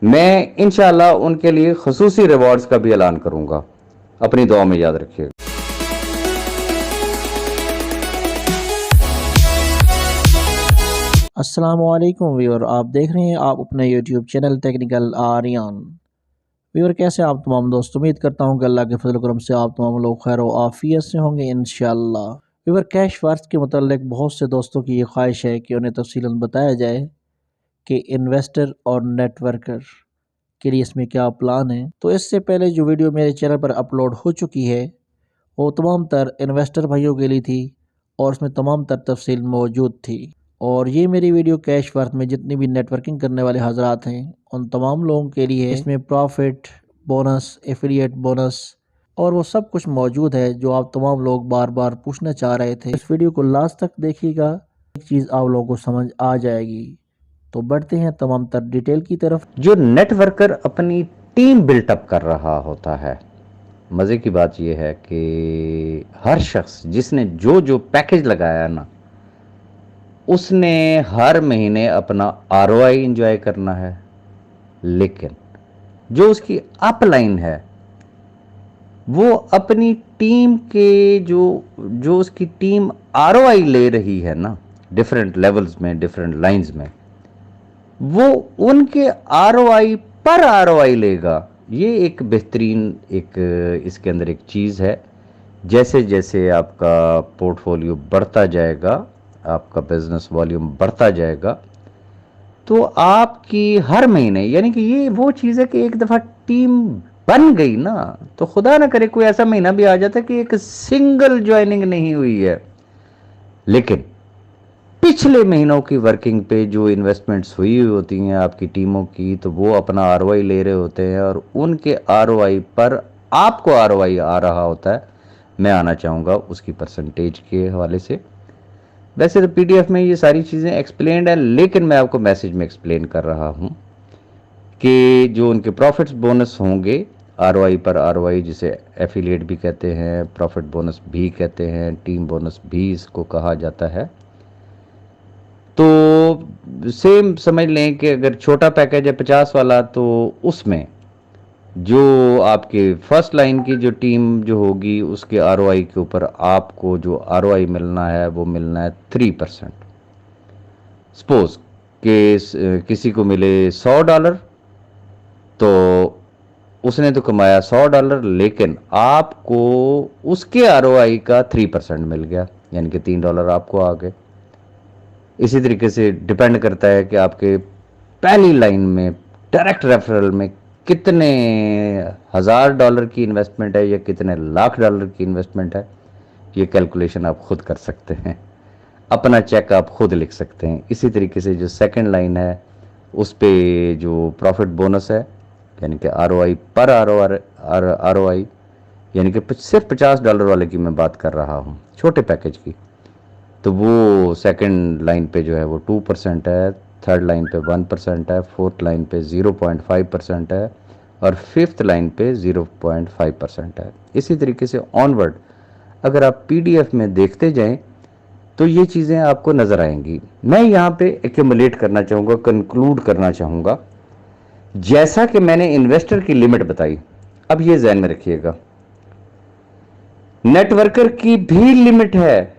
मैं इंशाल्लाह उनके लिए खसूसी रिवॉर्ड्स का भी ऐलान करूंगा। अपनी दुआ में याद रखिएगा। अस्सलामुअलैकुम व्यूअर, आप देख रहे हैं आप अपने YouTube channel technical Aryan. Viewer, कैसे आप तमाम दोस्त? उम्मीद करता हूं कि अल्लाह के फजल करम से आप तमाम लोग खैर आफियत से होंगे इंशाल्लाह। व्यूअर, कैश वर्थ के मुतालिक बहुत से दोस्तों की ये ख्वाहिश है कि उन्हें तफसीलन बताया जाए कि इन्वेस्टर और नेटवर्कर के लिए इसमें क्या प्लान है। तो इससे पहले जो वीडियो मेरे चैनल पर अपलोड हो चुकी है वो तमाम तर इन्वेस्टर भाइयों के लिए थी और उसमें तमाम तर तफसील मौजूद थी। और ये मेरी वीडियो कैश वर्थ में जितनी भी नेटवर्किंग करने वाले हजरात हैं उन तमाम लोगों के लिए है। इसमें प्रॉफिट बोनस, एफिलिएट बोनस और वो सब कुछ मौजूद है जो आप तमाम लोग बार बार पूछना चाह रहे थे। इस वीडियो को लास्ट तक देखिएगा, एक चीज़ आप लोगों को समझ आ जाएगी। तो बढ़ते हैं तमाम तर डिटेल की तरफ। जो नेटवर्कर अपनी टीम बिल्टअप कर रहा होता है, मज़े की बात यह है कि हर शख्स जिसने जो जो पैकेज लगाया ना, उसने हर महीने अपना आरओआई एंजॉय करना है। लेकिन जो उसकी अपलाइन है वो अपनी टीम के जो जो उसकी टीम आरओआई ले रही है ना, डिफरेंट लेवल्स में, डिफरेंट लाइंस में, वो उनके आरओआई पर आरओआई लेगा। ये एक बेहतरीन एक इसके अंदर एक चीज़ है। जैसे जैसे आपका पोर्टफोलियो बढ़ता जाएगा, आपका बिजनेस वॉल्यूम बढ़ता जाएगा, तो आपकी हर महीने, यानी कि ये वो चीज़ है कि एक दफ़ा टीम बन गई ना, तो खुदा ना करे कोई ऐसा महीना भी आ जाता है कि एक सिंगल ज्वाइनिंग नहीं हुई है, लेकिन पिछले महीनों की वर्किंग पे जो इन्वेस्टमेंट्स हुई होती हैं आपकी टीमों की, तो वो अपना आरओआई ले रहे होते हैं और उनके आरओआई पर आपको आरओआई आ रहा होता है। मैं आना चाहूँगा उसकी परसेंटेज के हवाले से। वैसे तो पीडीएफ में ये सारी चीज़ें एक्सप्लेन्ड है, लेकिन मैं आपको मैसेज में एक्सप्लेन कर रहा हूँ कि जो उनके प्रॉफिट्स बोनस होंगे, आरओआई पर आरओआई, जिसे एफिलिएट भी कहते हैं, प्रॉफिट बोनस भी कहते हैं, टीम बोनस भी इसको कहा जाता है। तो सेम समझ लें कि अगर छोटा पैकेज है 50 वाला, तो उसमें जो आपके फर्स्ट लाइन की जो टीम जो होगी उसके आरओआई के ऊपर आपको जो आरओआई मिलना है वो मिलना है 3%। सपोज कि किसी को मिले $100, तो उसने तो कमाया $100, लेकिन आपको उसके आरओआई का 3% मिल गया, यानी कि $3 आपको आ गए। इसी तरीके से डिपेंड करता है कि आपके पहली लाइन में डायरेक्ट रेफरल में कितने $1000 की इन्वेस्टमेंट है या कितने $1,00,000 की इन्वेस्टमेंट है। ये कैलकुलेशन आप खुद कर सकते हैं, अपना चेक आप खुद लिख सकते हैं। इसी तरीके से जो सेकंड लाइन है उस पे जो प्रॉफिट बोनस है, यानी कि आरओआई पर आरओआई, यानी कि सिर्फ $50 वाले की मैं बात कर रहा हूँ, छोटे पैकेज की, तो वो सेकंड लाइन पे जो है वो 2% है, थर्ड लाइन पे 1% है, फोर्थ लाइन पे 0.5% है और फिफ्थ लाइन पे 0.5% है। इसी तरीके से ऑनवर्ड अगर आप पीडीएफ में देखते जाएं तो ये चीज़ें आपको नज़र आएंगी। मैं यहाँ पे एक्यूमुलेट करना चाहूँगा, कंक्लूड करना चाहूँगा। जैसा कि मैंने इन्वेस्टर की लिमिट बताई, अब ये ध्यान में रखिएगा, नेटवर्कर की भी लिमिट है।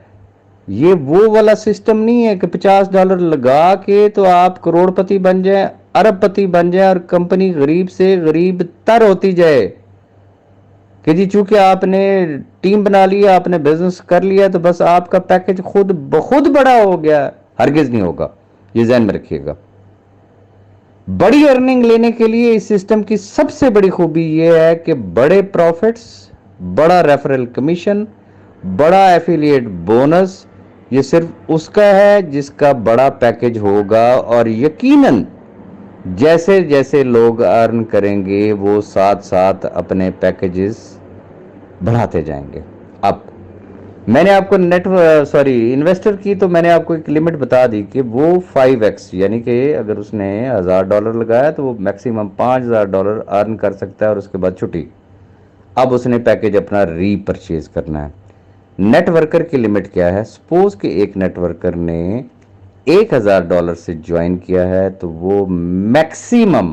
ये वो वाला सिस्टम नहीं है कि $50 लगा के तो आप करोड़पति बन जाए, अरबपति बन जाए और कंपनी गरीब से गरीब तर होती जाए कि जी चूंकि आपने टीम बना लिया, आपने बिजनेस कर लिया, तो बस आपका पैकेज खुद ब खुद बड़ा हो गया। हरगिज नहीं होगा, ये ध्यान में रखिएगा। बड़ी अर्निंग लेने के लिए इस सिस्टम की सबसे बड़ी खूबी यह है कि बड़े प्रॉफिट्स, बड़ा रेफरल कमीशन, बड़ा एफिलिएट बोनस, ये सिर्फ उसका है जिसका बड़ा पैकेज होगा। और यकीनन जैसे जैसे लोग अर्न करेंगे वो साथ साथ अपने पैकेजेस बढ़ाते जाएंगे। अब मैंने आपको इन्वेस्टर की तो मैंने आपको एक लिमिट बता दी कि वो 5x, यानी कि अगर उसने $1000 लगाया तो वो मैक्सिमम $5000 अर्न कर सकता है और उसके बाद छुट्टी। अब उसने पैकेज अपना रीपरचेज करना है। नेटवर्कर की लिमिट क्या है? सपोज कि एक नेटवर्कर ने $1000 से ज्वाइन किया है, तो वो मैक्सिमम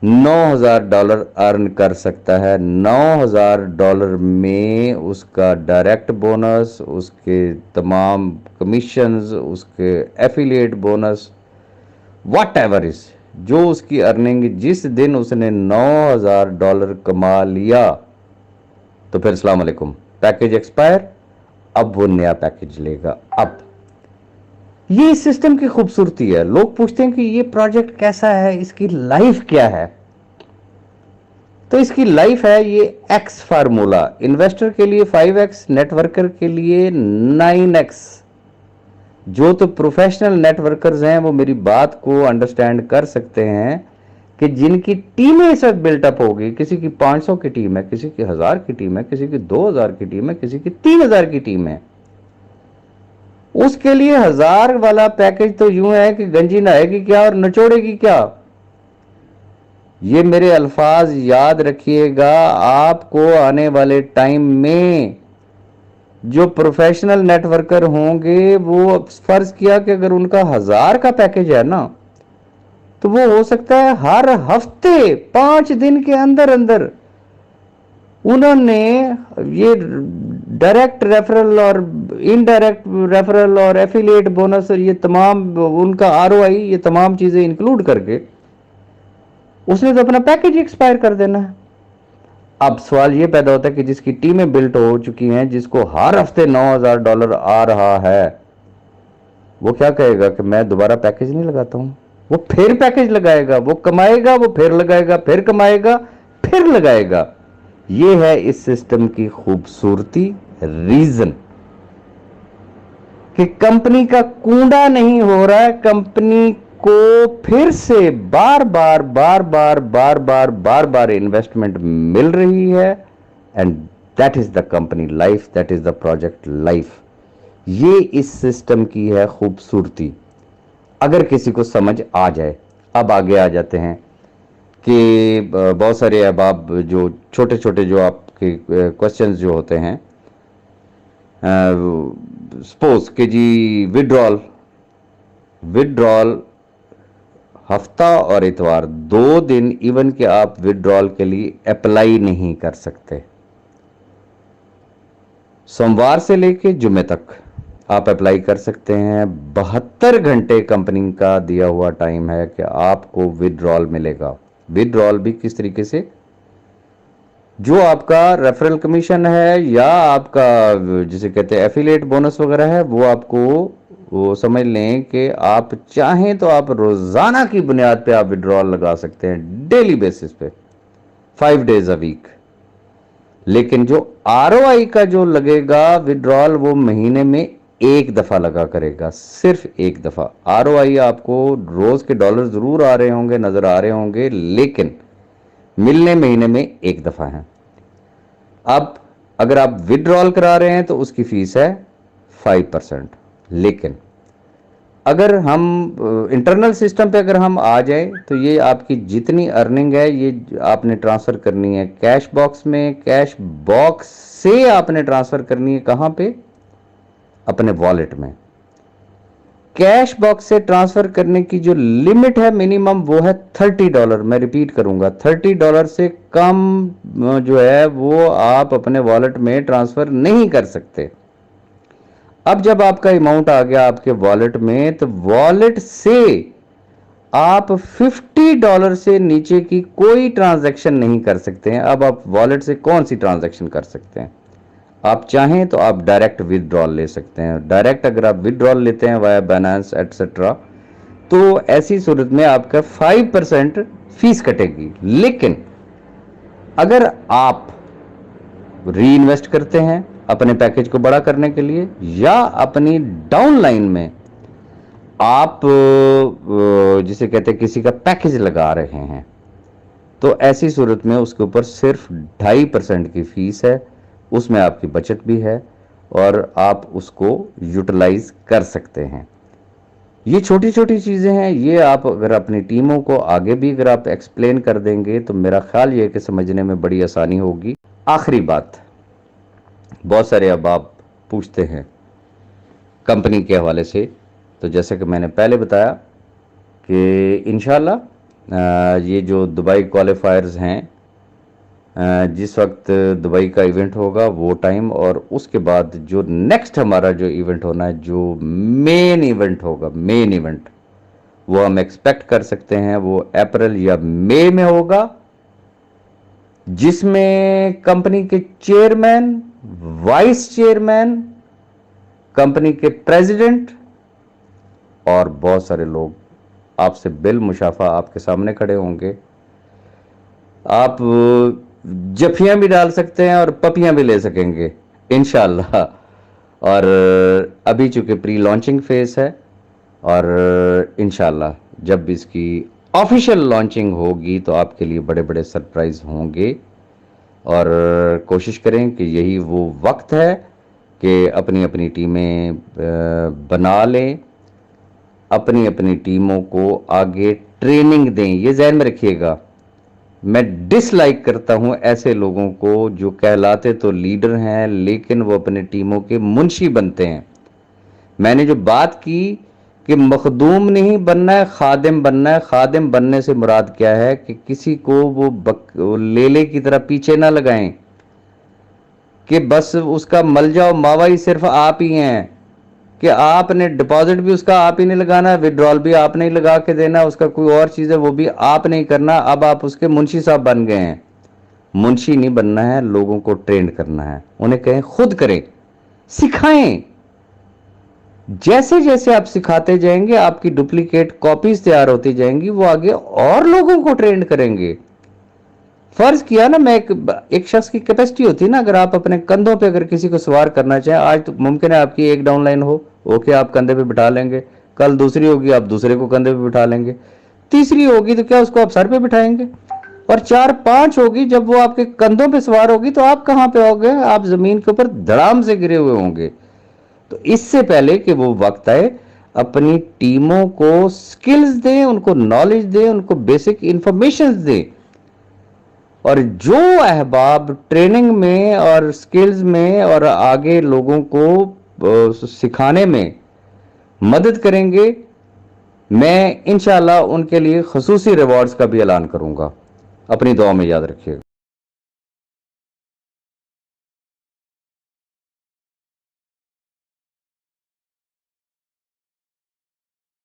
$9,000 अर्न कर सकता है। $9,000 में उसका डायरेक्ट बोनस, उसके तमाम कमीशंस, उसके affiliate bonus, what ever is, जो उसकी अर्निंग, जिस दिन उसने $9,000 कमा लिया तो फिर अस्सलाम वालेकुम, पैकेज एक्सपायर, अब वो नया पैकेज लेगा। अब ये इस सिस्टम की खूबसूरती है। लोग पूछते हैं कि ये प्रोजेक्ट कैसा है, इसकी लाइफ क्या है। तो इसकी लाइफ है ये एक्स फार्मूला, इन्वेस्टर के लिए 5x, नेटवर्कर के लिए 9x। जो तो प्रोफेशनल नेटवर्कर्स हैं वो मेरी बात को अंडरस्टैंड कर सकते हैं कि जिनकी टीमें इस वक्त बिल्टअप होगी, किसी की 500 की टीम है, किसी की 1000 की टीम है, किसी की 2000 की टीम है, किसी की 3000 की टीम है, उसके लिए 1000 वाला पैकेज तो यूं है कि गंजी नहाएगी क्या और नचोड़ेगी क्या। ये मेरे अल्फाज याद रखिएगा। आपको आने वाले टाइम में जो प्रोफेशनल नेटवर्कर होंगे, वो फर्ज किया कि अगर उनका 1000 का पैकेज है ना, तो वो हो सकता है हर हफ्ते 5 दिन के अंदर अंदर उन्होंने ये डायरेक्ट रेफरल और इनडायरेक्ट रेफरल और एफिलिएट बोनस और ये तमाम उनका आरओआई, ये तमाम चीजें इंक्लूड करके उसने तो अपना पैकेज एक्सपायर कर देना है। अब सवाल ये पैदा होता है कि जिसकी टीमें बिल्ट हो चुकी हैं, जिसको हर हफ्ते $9,000 आ रहा है, वो क्या कहेगा कि मैं दोबारा पैकेज नहीं लगाता हूं। वो फिर पैकेज लगाएगा, वो कमाएगा, वो फिर लगाएगा, फिर कमाएगा, फिर लगाएगा। ये है इस सिस्टम की खूबसूरती, रीजन कि कंपनी का कूड़ा नहीं हो रहा है, कंपनी को फिर से बार बार बार बार बार बार बार बार इन्वेस्टमेंट मिल रही है। And that is the company life, that is the project life. ये इस सिस्टम की है खूबसूरती, अगर किसी को समझ आ जाए। अब आगे आ जाते हैं कि बहुत सारे अहबाब जो छोटे छोटे जो आपके क्वेश्चंस जो होते हैं, सपोज कि जी विड्रॉल हफ्ता और इतवार 2 दिन इवन कि आप विड्रॉल के लिए अप्लाई नहीं कर सकते। सोमवार से लेके जुमे तक आप अप्लाई कर सकते हैं। 72 घंटे कंपनी का दिया हुआ टाइम है कि आपको विड्रॉल मिलेगा। विड्रॉल भी किस तरीके से, जो आपका रेफरल कमीशन है या आपका जिसे कहते हैं एफिलिएट बोनस वगैरह है, वो आपको वो समझ लें कि आप चाहें तो आप रोजाना की बुनियाद पे आप विड्रॉल लगा सकते हैं, डेली बेसिस पे, 5 डेज अ वीक। लेकिन जो आरओआई का जो लगेगा विड्रॉल, वो महीने में एक दफा लगा करेगा, सिर्फ एक दफा। आरओआई आपको रोज के डॉलर जरूर आ रहे होंगे, नजर आ रहे होंगे, लेकिन मिलने महीने में एक दफा है। अब अगर आप विड्रॉल करा रहे हैं तो उसकी फीस है 5%। लेकिन अगर हम इंटरनल सिस्टम पे अगर हम आ जाए तो ये आपकी जितनी अर्निंग है ये आपने ट्रांसफर करनी है कैश बॉक्स में। कैश बॉक्स से आपने ट्रांसफर करनी है कहां पे, अपने वॉलेट में। कैश बॉक्स से ट्रांसफर करने की जो लिमिट है मिनिमम, वो है $30। मैं रिपीट करूंगा, $30 से कम जो है वो आप अपने वॉलेट में ट्रांसफर नहीं कर सकते। अब जब आपका अमाउंट आ गया आपके वॉलेट में, तो वॉलेट से आप $50 से नीचे की कोई ट्रांजैक्शन नहीं कर सकते हैं। अब आप वॉलेट से कौन सी ट्रांजैक्शन कर सकते हैं? आप चाहें तो आप डायरेक्ट विदड्रॉल ले सकते हैं। डायरेक्ट अगर आप विदड्रॉल लेते हैं वाया बाइनेंस एटसेट्रा, तो ऐसी सूरत में आपका 5% फीस कटेगी। लेकिन अगर आप री इन्वेस्ट करते हैं अपने पैकेज को बड़ा करने के लिए, या अपनी डाउन लाइन में आप जिसे कहते हैं किसी का पैकेज लगा रहे हैं, तो ऐसी सूरत में उसके ऊपर सिर्फ 2.5% की फीस है। उसमें आपकी बचत भी है और आप उसको यूटिलाइज कर सकते हैं। ये छोटी छोटी चीजें हैं, ये आप अगर अपनी टीमों को आगे भी अगर आप एक्सप्लेन कर देंगे तो मेरा ख्याल ये है कि समझने में बड़ी आसानी होगी। आखिरी बात, बहुत सारे अब आप पूछते हैं कंपनी के हवाले से, तो जैसे कि मैंने पहले बताया कि इंशाल्लाह ये जो दुबई क्वालिफायर्स हैं, जिस वक्त दुबई का इवेंट होगा वो टाइम, और उसके बाद जो नेक्स्ट हमारा जो इवेंट होना है, जो मेन इवेंट होगा, मेन इवेंट वो हम एक्सपेक्ट कर सकते हैं वो अप्रैल या मई में होगा, जिसमें कंपनी के चेयरमैन, वाइस चेयरमैन, कंपनी के प्रेसिडेंट और बहुत सारे लोग आपसे बिल मुशाफा आपके सामने खड़े होंगे। आप जफियां भी डाल सकते हैं और पपियां भी ले सकेंगे इंशाल्लाह। और अभी चूंकि प्री लॉन्चिंग फेज है, और इंशाल्लाह जब इसकी ऑफिशियल लॉन्चिंग होगी तो आपके लिए बड़े बड़े सरप्राइज होंगे। और कोशिश करें कि यही वो वक्त है कि अपनी अपनी टीमें बना लें, अपनी अपनी टीमों को आगे ट्रेनिंग दें। ये ध्यान में रखिएगा, मैं डिसलाइक करता हूं ऐसे लोगों को जो कहलाते तो लीडर हैं लेकिन वो अपने टीमों के मुंशी बनते हैं। मैंने जो बात की कि मखदूम नहीं बनना है, खादिम बनना है। खादिम बनने से मुराद क्या है कि किसी को वो लेले की तरह पीछे ना लगाएं कि बस उसका मल जाओ मावा ही सिर्फ आप ही हैं, कि आपने डिपॉजिट भी उसका आप ही नहीं लगाना, विड्रॉल भी आप नहीं लगा के देना, उसका कोई और चीज़ है वो भी आप नहीं करना। अब आप उसके मुंशी साहब बन गए हैं। मुंशी नहीं बनना है, लोगों को ट्रेन करना है। उन्हें कहें खुद करें, सिखाएं। जैसे जैसे आप सिखाते जाएंगे आपकी डुप्लीकेट कॉपीज तैयार होती जाएंगी, वो आगे और लोगों को ट्रेन करेंगे। फर्ज किया ना, मैं एक शख्स की कैपेसिटी होती है ना, अगर आप अपने कंधों पे अगर किसी को सवार करना चाहें, आज तो मुमकिन है आपकी एक डाउन लाइन हो, ओके आप कंधे पे बिठा लेंगे, कल दूसरी होगी आप दूसरे को कंधे पे बिठा लेंगे, तीसरी होगी तो क्या उसको आप सर पे बिठाएंगे, और 4-5 होगी, जब वो आपके कंधों पे सवार होगी तो आप कहां पे होगे? आप जमीन के ऊपर धड़ाम से गिरे हुए होंगे। तो इससे पहले कि वो वक्त आए, अपनी टीमों को स्किल्स दें, उनको नॉलेज दें, उनको बेसिक इंफॉर्मेशन दें। और जो अहबाब ट्रेनिंग में और स्किल्स में और आगे लोगों को सिखाने में मदद करेंगे, मैं इंशाल्लाह उनके लिए खसूसी रिवॉर्ड्स का भी ऐलान करूंगा। अपनी दुआ में याद रखिएगा।